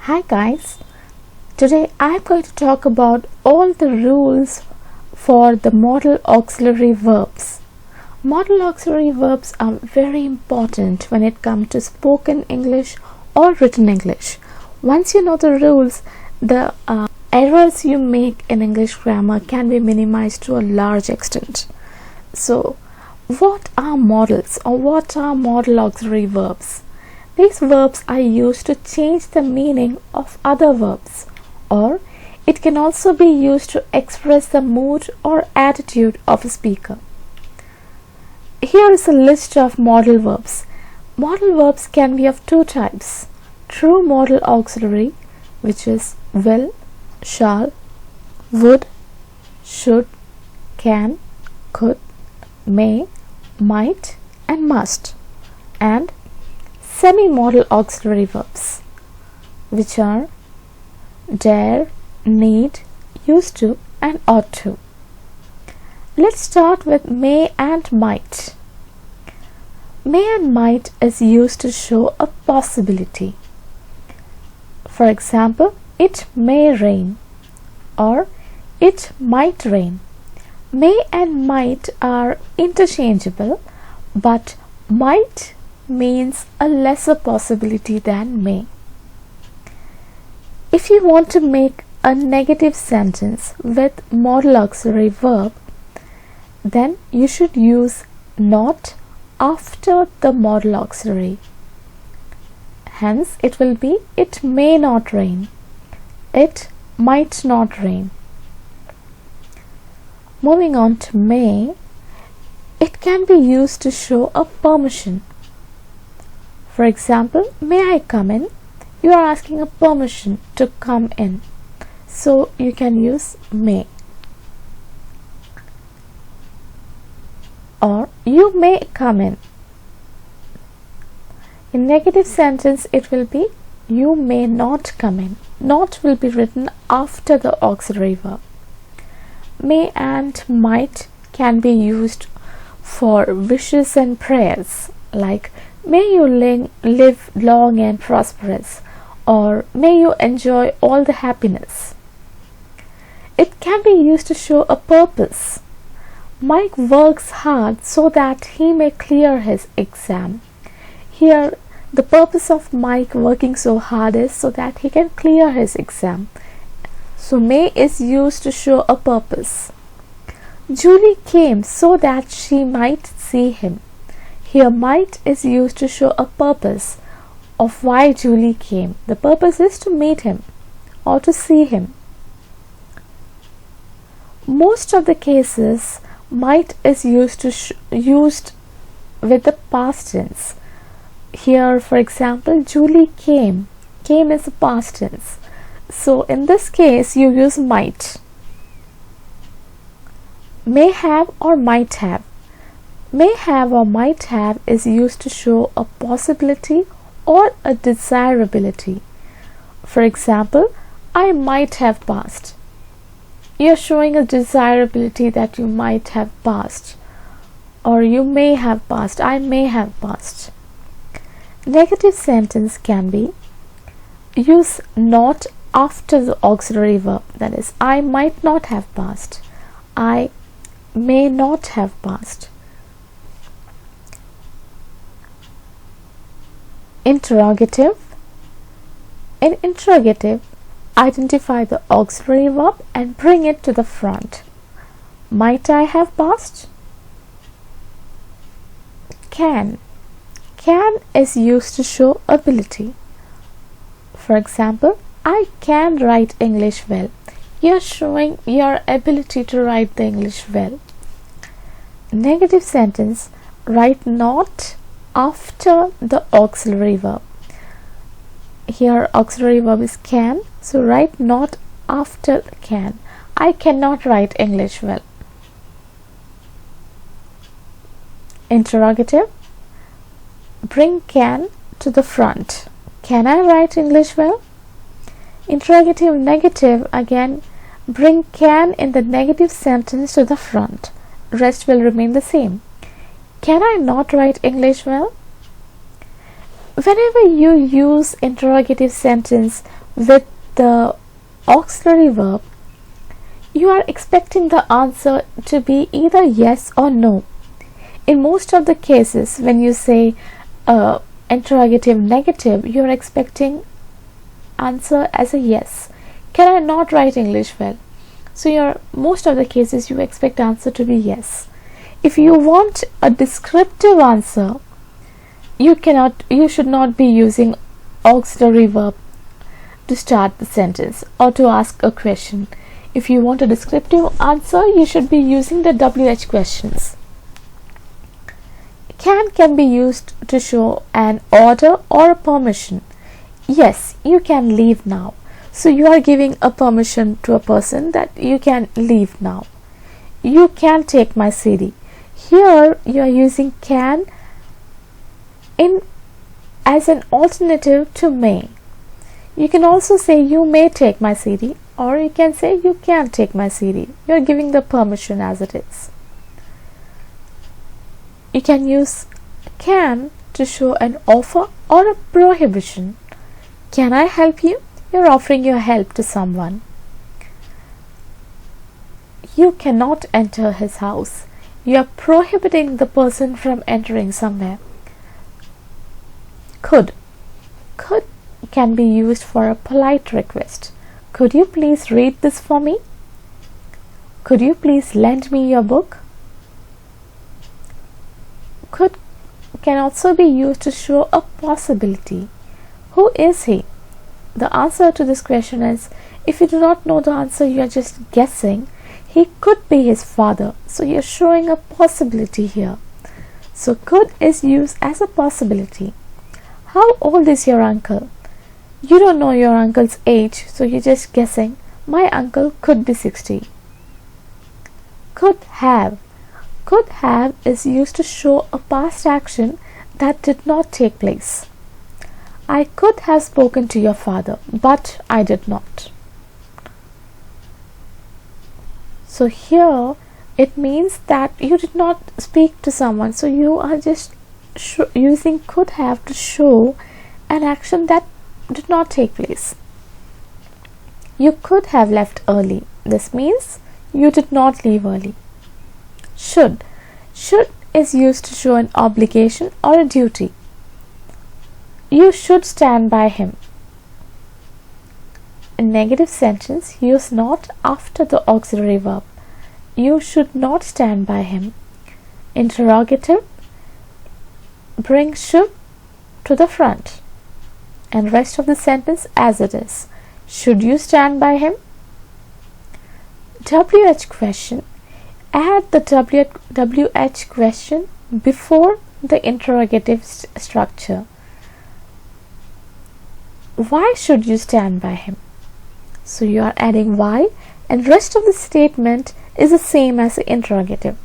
Hi guys, today I'm going to talk about all the rules for the modal auxiliary verbs. Modal auxiliary verbs are very important when it comes to spoken English or written English. Once you know the rules, the errors you make in English grammar can be minimized to a large extent. So, what are modals or what are modal auxiliary verbs? These verbs are used to change the meaning of other verbs, or it can also be used to express the mood or attitude of a speaker. Here is a list of modal verbs. Modal verbs can be of two types: true modal auxiliary, which is will, shall, would, should, can, could, may, might, and must, and semi-modal auxiliary verbs, which are dare, need, used to, and ought to. Let's start with may and might. May and might is used to show a possibility. For example, it may rain or it might rain. May and might are interchangeable, but might means a lesser possibility than may. If you want to make a negative sentence with modal auxiliary verb, then you should use not after the modal auxiliary. Hence, it will be it may not rain, it might not rain. Moving on to may, it can be used to show a permission. For example, may I come in? You are asking a permission to come in, so you can use may. Or you may come in. In negative sentence, it will be you may not come in. Not will be written after the auxiliary verb. May and might can be used for wishes and prayers, like may you live long and prosperous, or may you enjoy all the happiness. It can be used to show a purpose. Mike works hard so that he may clear his exam. Here, the purpose of Mike working so hard is so that he can clear his exam. So may is used to show a purpose. Julie came so that she might see him. Here might is used to show a purpose of why Julie came. The purpose is to meet him or to see him. Most of the cases, might is used with the past tense. Here, for example, Julie came. Came is the past tense. So in this case, you use might. May have or might have. May have or might have is used to show a possibility or a desirability. For example, I might have passed. You are showing a desirability that you might have passed, or you may have passed. I may have passed. Negative sentence can be use not after the auxiliary verb, that is, I might not have passed. I may not have passed. Interrogative. In interrogative, identify the auxiliary verb and bring it to the front. Might I have passed? Can. Can is used to show ability. For example, I can write English well. You are showing your ability to write the English well. Negative sentence, write not after the auxiliary verb. Here auxiliary verb is can, so write not after can. I cannot write English well. Interrogative, bring can to the front. Can I write English well? Interrogative negative, again bring can in the negative sentence to the front. Rest will remain the same. Can I not write English well? Whenever you use interrogative sentence with the auxiliary verb, you are expecting the answer to be either yes or no. In most of the cases, when you say interrogative negative, you are expecting answer as a yes. Can I not write English well? So most of the cases you expect answer to be yes. If you want a descriptive answer, you should not be using auxiliary verb to start the sentence or to ask a question. If you want a descriptive answer, you should be using the WH questions. Can be used to show an order or a permission. Yes, you can leave now. So you are giving a permission to a person that you can leave now. You can take my CD. Here you are using can as an alternative to may. You can also say you may take my CD, or you can say you can take my CD. You are giving the permission as it is. You can use can to show an offer or a prohibition. Can I help you? You're offering your help to someone. You cannot enter his house. You are prohibiting the person from entering somewhere. Could can be used for a polite request. Could you please read this for me? Could you please lend me your book? Could can also be used to show a possibility. Who is he? The answer to this question is, if you do not know the answer, you are just guessing. He could be his father. So you're showing a possibility here. So could is used as a possibility. How old is your uncle? You don't know your uncle's age, so you're just guessing. My uncle could be 60. Could have. Could have is used to show a past action that did not take place. I could have spoken to your father, but I did not. So here it means that you did not speak to someone, so you are just using could have to show an action that did not take place. You could have left early. This means you did not leave early. Should is used to show an obligation or a duty. You should stand by him. In negative sentence, use not after the auxiliary verb. You should not stand by him. Interrogative, bring should to the front, and rest of the sentence as it is. Should you stand by him? WH question. Add the WH question before the interrogative structure. Why should you stand by him? So you are adding why, and rest of the statement is the same as the interrogative.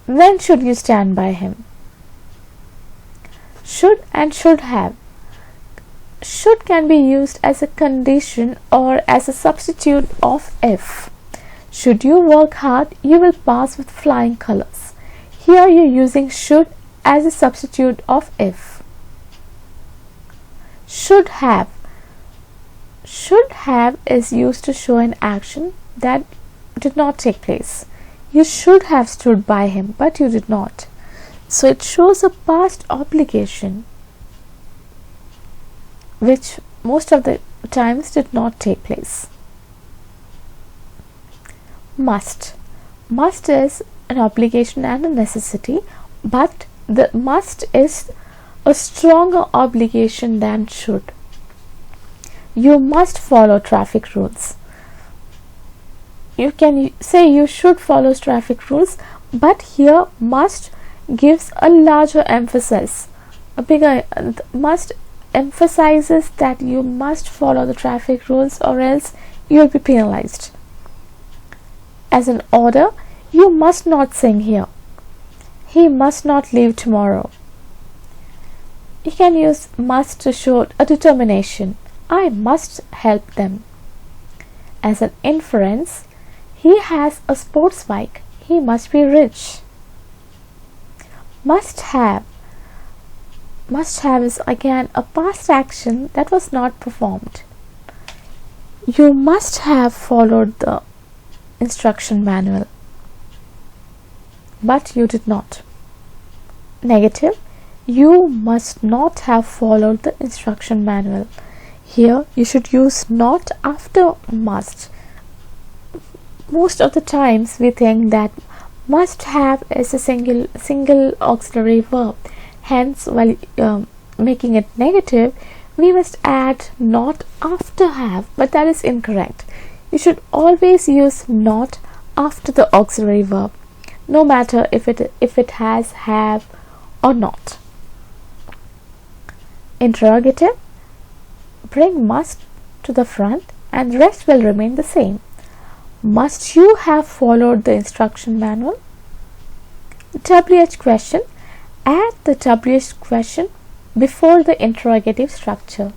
When should you stand by him? Should and should have. Should can be used as a condition or as a substitute of if. Should you work hard, you will pass with flying colors. Here you are using should as a substitute of if. Should have. Should have is used to show an action that did not take place. You should have stood by him, but you did not. So it shows a past obligation which most of the times did not take place. Must. Must is an obligation and a necessity, but the must is a stronger obligation than should. You must follow traffic rules. You can say you should follow traffic rules, but here must gives a larger emphasis. A bigger must emphasizes that you must follow the traffic rules or else you will be penalized. As an order, you must not sing here. He must not leave tomorrow. You can use must to show a determination. I must help them. As an inference, he has a sports bike. He must be rich. Must have. Must have is again a past action that was not performed. You must have followed the instruction manual, but you did not. Negative. You must not have followed the instruction manual. Here you should use not after must. Most of the times we think that must have is a single auxiliary verb. Hence, while making it negative, we must add not after have, but that is incorrect. You should always use not after the auxiliary verb, no matter if it has have or not. Interrogative. Bring must to the front and the rest will remain the same. Must you have followed the instruction manual? WH question. Add the WH question before the interrogative structure.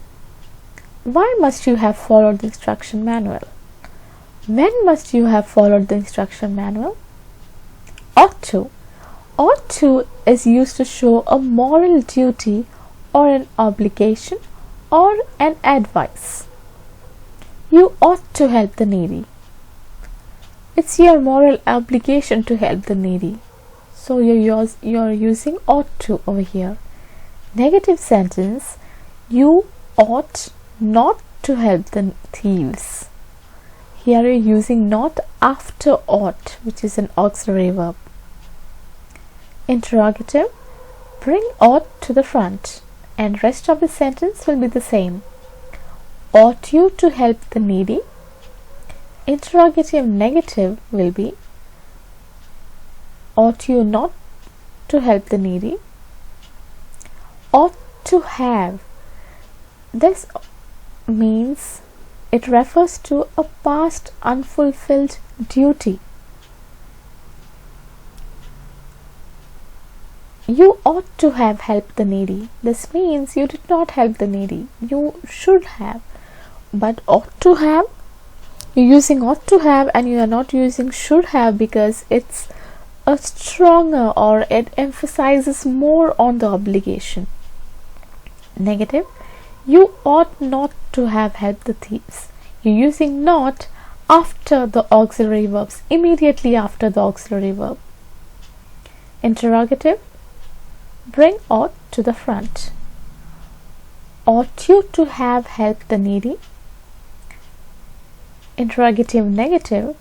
Why must you have followed the instruction manual? When must you have followed the instruction manual? Ought to. Ought to is used to show a moral duty or an obligation or an advice. You ought to help the needy. It's your moral obligation to help the needy. So you're using ought to over here. Negative sentence. You ought not to help the thieves. Here you're using not after ought, which is an auxiliary verb. Interrogative. Bring ought to the front, and rest of the sentence will be the same. Ought you to help the needy? Interrogative negative will be ought you not to help the needy? Ought to have. This means it refers to a past unfulfilled duty. You ought to have helped the needy. This means you did not help the needy. You should have. But ought to have, you're using ought to have and you are not using should have because it's a stronger or it emphasizes more on the obligation. Negative. You ought not to have helped the thieves. You're using not after the auxiliary verbs, immediately after the auxiliary verb. Interrogative. Bring ought to the front. Ought you to have helped the needy? Interrogative negative.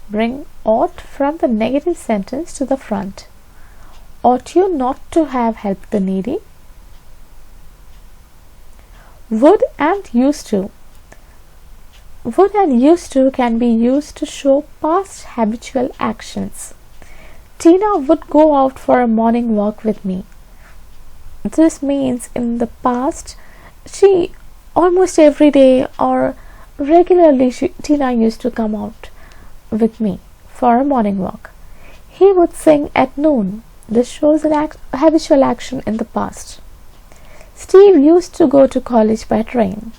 Bring ought from the negative sentence to the front. Ought you not to have helped the needy? Would and used to. Would and used to can be used to show past habitual actions. Tina would go out for a morning walk with me. This means in the past, she almost every day or regularly Tina used to come out with me for a morning walk. He would sing at noon. This shows an habitual action in the past. Steve used to go to college by train.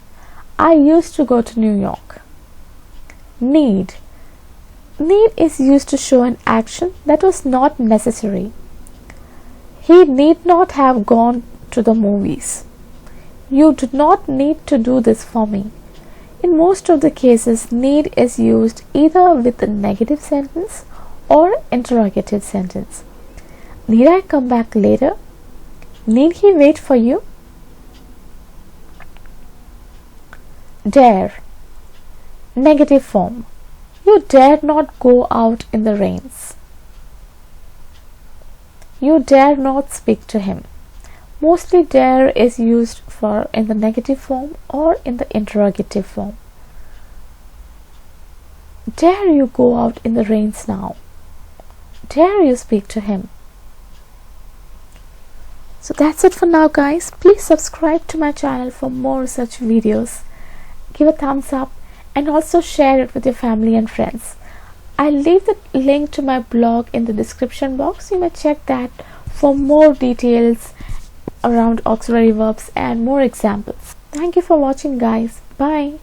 I used to go to New York. Need. Need is used to show an action that was not necessary. He need not have gone to the movies. You do not need to do this for me. In most of the cases, need is used either with a negative sentence or interrogative sentence. Need I come back later? Need he wait for you? Dare. Negative form. You dare not go out in the rains. You dare not speak to him. Mostly dare is used for in the negative form or in the interrogative form. Dare you go out in the rains now? Dare you speak to him? So that's it for now, guys. Please subscribe to my channel for more such videos. Give a thumbs up and also share it with your family and friends. I'll leave the link to my blog in the description box. You may check that for more details around auxiliary verbs and more examples. Thank you for watching, guys. Bye.